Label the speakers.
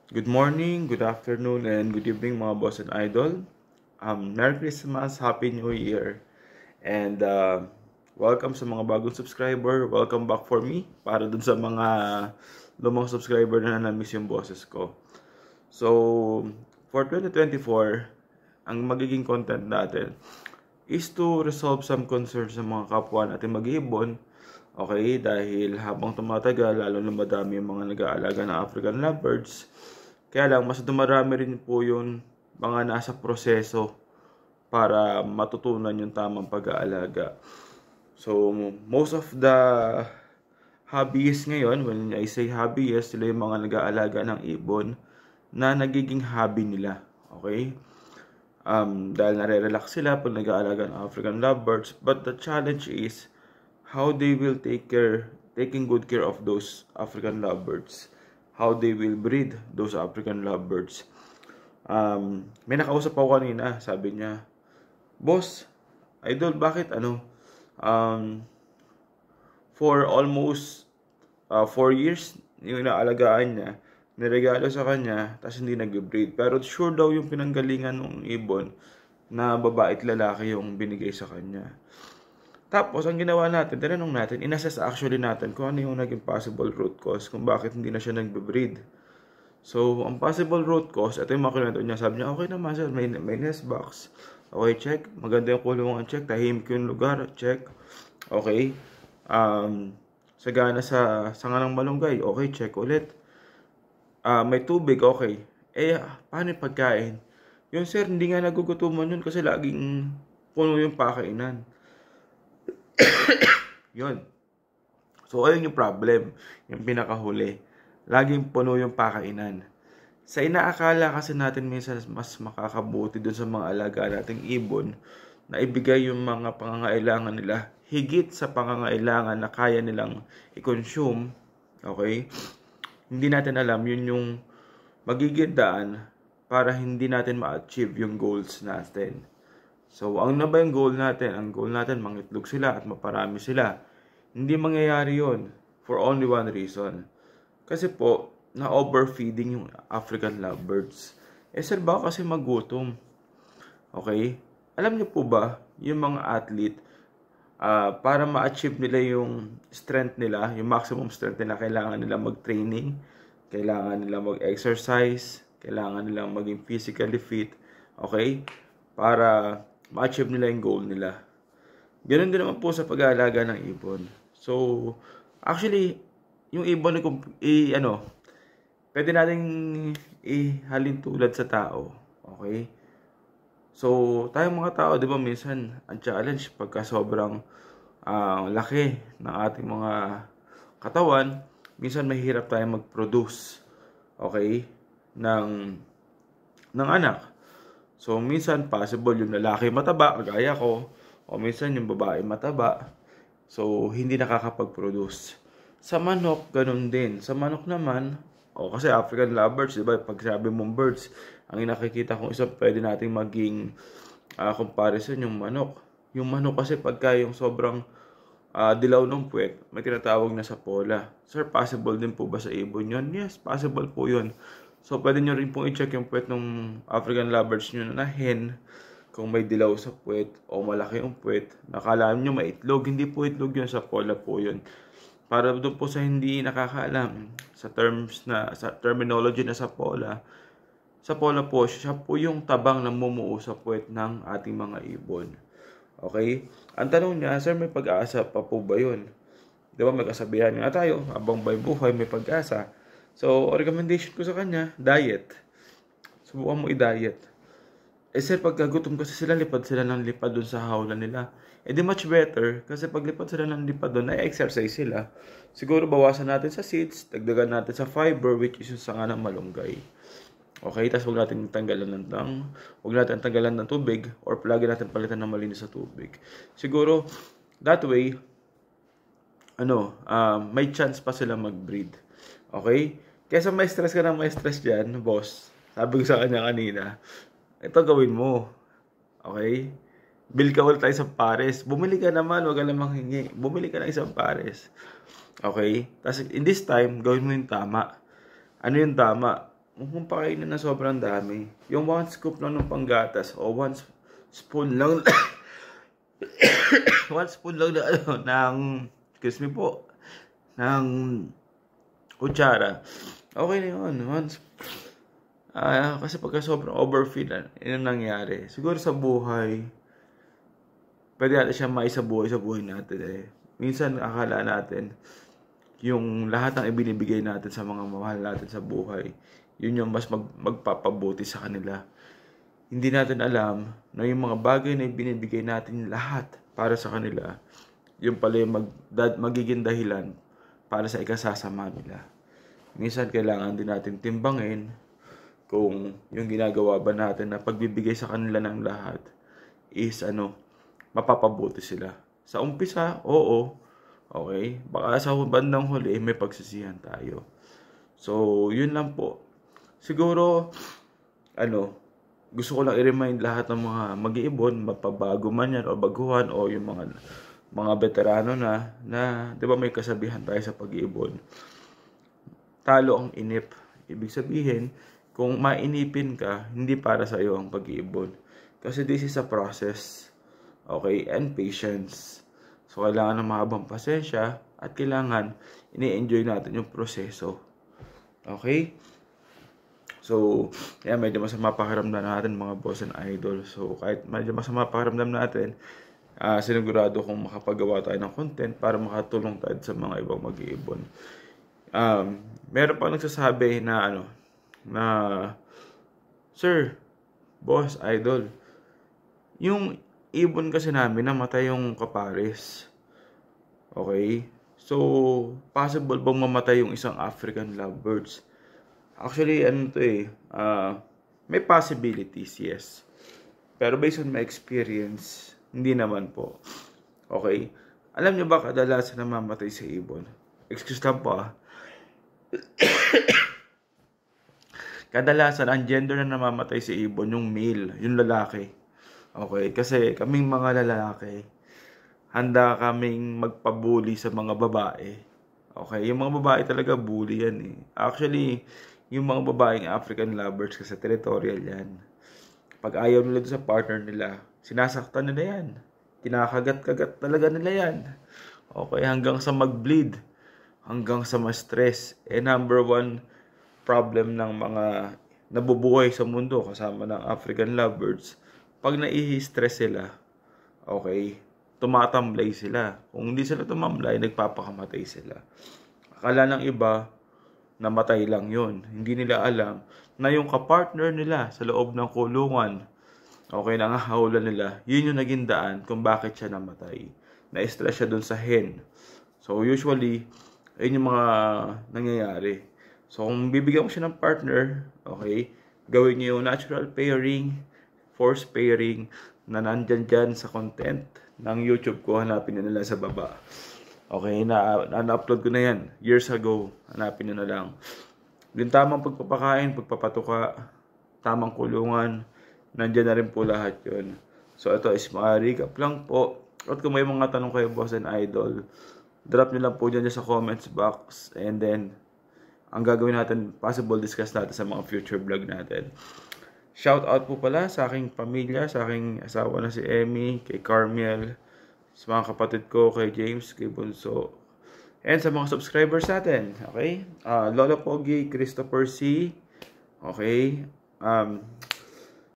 Speaker 1: Good morning, good afternoon, and good evening mga boss and idol. Merry Christmas, Happy New Year, and welcome sa mga bagong subscriber. Welcome back for me para dun sa mga lumang subscriber na na-miss yung boses ko. So, for 2024, ang magiging content natin is to resolve some concerns ng mga kapwa natin mag-iibon. Okay, dahil habang tumatagal, lalo na madami yung mga nag-aalaga ng African lovebirds, kaya lang, mas dumarami rin po yung mga nasa proseso para matutunan yung tamang pag-aalaga. So, most of the hobbyists ngayon, when I say hobbyists, sila yung mga nag-aalaga ng ibon na nagiging hobby nila. Okay? Dahil nare-relax sila pag nag-aalaga ng African lovebirds. But the challenge is how they will taking good care of those African lovebirds. How they will breed those African lovebirds. May nakausap ako kanina, sabi niya, Boss, idol, bakit for almost 4 years, yung inaalagaan niya, niregalo sa kanya, tapos hindi nag-breed. Pero sure daw yung pinanggalingan ng ibon na babae at lalaki yung binigay sa kanya. Tapos, ang ginawa natin, tinanong natin, inassess actually natin kung ano yung naging possible root cause, kung bakit hindi na siya nagbe-breed. So, ang possible root cause, ito yung makikwento niya, sabi niya, okay naman sir, may nest box. Okay, check. Maganda yung kulungan, check. Tahimik yung lugar, check. Okay. Sagana sa sanga ng malunggay, okay, check ulit. May tubig, okay. Paano yung pagkain? Yung sir, hindi nga nagugutuman yun kasi laging puno yung pakainan. Yun. So, ayun yung problem. Yung pinakahuli. Laging puno yung pakainan. Sa inaakala kasi natin minsan mas makakabuti dun sa mga alaga nating ibon na ibigay yung mga pangangailangan nila higit sa pangangailangan na kaya nilang i-consume. Okay? Hindi natin alam yun yung magiging daan para hindi natin ma-achieve yung goals natin. So, ang na ba yung goal natin? Ang goal natin, mangitlog sila at maparami sila. Hindi mangyayari yon for only one reason. Kasi po, na-overfeeding yung African lovebirds. Sir, baka kasi magutom. Okay? Alam niyo po ba, yung mga athlete, para ma-achieve nila yung strength nila, yung maximum strength nila, kailangan nila mag-training, kailangan nila mag-exercise, kailangan nila maging physically fit. Okay? Para ma-achieve nila yung goal nila. Ganun din naman po sa pag-aalaga ng ibon. So, actually, yung ibon pwede nating ihalin tulad sa tao. Okay? So, tayong mga tao, di ba, minsan, ang challenge pagka sobrang laki ng ating mga katawan, minsan mahirap tayong mag-produce, okay, ng anak. So, minsan, possible yung lalaki mataba, kagaya ko, o minsan yung babae mataba. So, hindi nakakapag-produce. Sa manok, ganun din. Sa manok naman, kasi African lovebirds, diba? Pag sabi mong birds, ang nakikita kong isa, pwede nating maging comparison yung manok. Yung manok kasi pagka yung sobrang dilaw ng puwet, may tinatawag na sapola. Sir, possible din po ba sa ibon yun? Yes, possible po yun. So, pwede nyo rin pong i-check yung puwet ng African lovebirds nyo na hen kung may dilaw sa puwet o malaki yung puwet. Nakala nyo may itlog. Hindi po itlog yun, sapola po yun. Para doon po sa hindi nakakaalam sa terminology na sapola po, siya po yung tabang na mumuo sa puwet ng ating mga ibon. Okay? Ang tanong niya, sir, may pag-asa pa po ba yun? Di ba, may kasabihan nga tayo, habang buhay may pag-asa. So, recommendation ko sa kanya, diet. Subukan mo i-diet. Sir, pagka gutom kasi sila, lipad sila ng lipad dun sa hawlan nila. Di much better, kasi pag lipad sila ng lipad dun, ay-exercise sila. Siguro bawasan natin sa seeds, dagdagan natin sa fiber, which is yung sanga ng malunggay. Okay, tapos huwag natin tanggalan ng tubig, or palagi natin palitan ng malinis sa tubig. Siguro, that way, may chance pa sila mag-breed. Okay? Kesa may stress ka ng may stress dyan, boss, sabi ko sa kanya kanina, ito gawin mo. Okay? Bill ka ulit tayo sa pares. Bumili ka naman, wag ka namang hingi. Bumili ka ng isang pares. Okay? Tapos in this time, gawin mo yung tama. Ano yung tama? mong pakainin na sobrang dami. Yung 1 scoop lang ng panggatas o 1 spoon lang 1 spoon lang na ng excuse me po ng kutsara. Okay na yun. Kasi pagka sobrang overfeed, yun ang nangyari. Siguro sa buhay, pwede natin siya maisabuhay sa buhay natin eh. Minsan akala natin, yung lahat ng ibinibigay natin sa mga mahal natin sa buhay, yun yung mas magpapabuti sa kanila. Hindi natin alam na yung mga bagay na ibinibigay natin lahat para sa kanila, yung pala yung magiging dahilan para sa ikasasama nila. Minsan kailangan din natin timbangin kung yung ginagawa ba natin na pagbibigay sa kanila ng lahat is mapapabuti sila. Sa umpisa, oo. Okay? Baka sa bandang huli, may pagsisihan tayo. So, yun lang po. Siguro, gusto ko lang i-remind lahat ng mga mag-iibon, mapabago man yan o baguhan o yung mga veterano na 'di ba may kasabihan tayo sa pag-iibon. Talo ang inip. Ibig sabihin, kung mainipin ka, hindi para sa iyo ang pag-iibon. Kasi this is a process. Okay? And patience. So, kailangan ng mahabang pasensya at kailangan ini-enjoy natin yung proseso. Okay? So, medyo masama pakiramdam natin mga boss and idol. So, kahit medyo masama pakiramdam natin, sinigurado kong makapagawa tayo ng content para makatulong tayo sa mga ibang mag-iibon. Meron pa nagsasabi na Sir, boss, idol, yung ibon kasi namin namatay yung kapares. Okay? So, possible bang mamatay yung isang African lovebirds? Actually, may possibilities, yes. Pero based on my experience, hindi naman po. Okay? Alam nyo ba kadalasan namamatay sa ibon? Excuse lang po Kadalasan, ang gender na namamatay sa ibon, yung male, yung lalaki. Okay? Kasi kaming mga lalaki, handa kaming magpabuli sa mga babae. Okay? Yung mga babae talaga bully yan eh. Actually, yung mga babaeng African lovers kasi territorial yan. Pag ayaw nila sa partner nila, sinasaktan nila yan. Kinakagat-kagat talaga nila yan. Okay? Hanggang sa mag-bleed. Hanggang sa ma-stress. Number one problem ng mga nabubuhay sa mundo kasama ng African lovebirds, pag nai-stress sila, okay, tumatamlay sila. Kung hindi sila tumamlay, nagpapakamatay sila. Akala ng iba, namatay lang yun. Hindi nila alam na yung kapartner nila sa loob ng kulungan, okay, nangahawalan nila, yun yung naging daan kung bakit siya namatay. Na-stress siya dun sa hen. So usually, ayun yung mga nangyayari. So, kung bibigyan mo siya ng partner, okay, gawin niyo yung natural pairing, forced pairing, na nandyan dyan sa content ng YouTube ko, hanapin nyo na lang sa baba. Okay, na-upload ko na yan years ago, hanapin nyo na lang. Yung tamang pagpapakain, pagpapatuka, tamang kulungan, nandyan na rin po lahat yun. So, ito is recap lang po. At kung may mga tanong kayo, boss and idol, drop nyo lang po dyan sa comments box, and then ang gagawin natin, possible discuss natin sa mga future vlog natin. Shout out po pala sa aking pamilya, sa aking asawa na si Emmy, kay Carmiel, sa mga kapatid ko, kay James, kay Bunso, and sa mga subscribers natin. Okay? Lolo Pogi, Christopher C. Okay?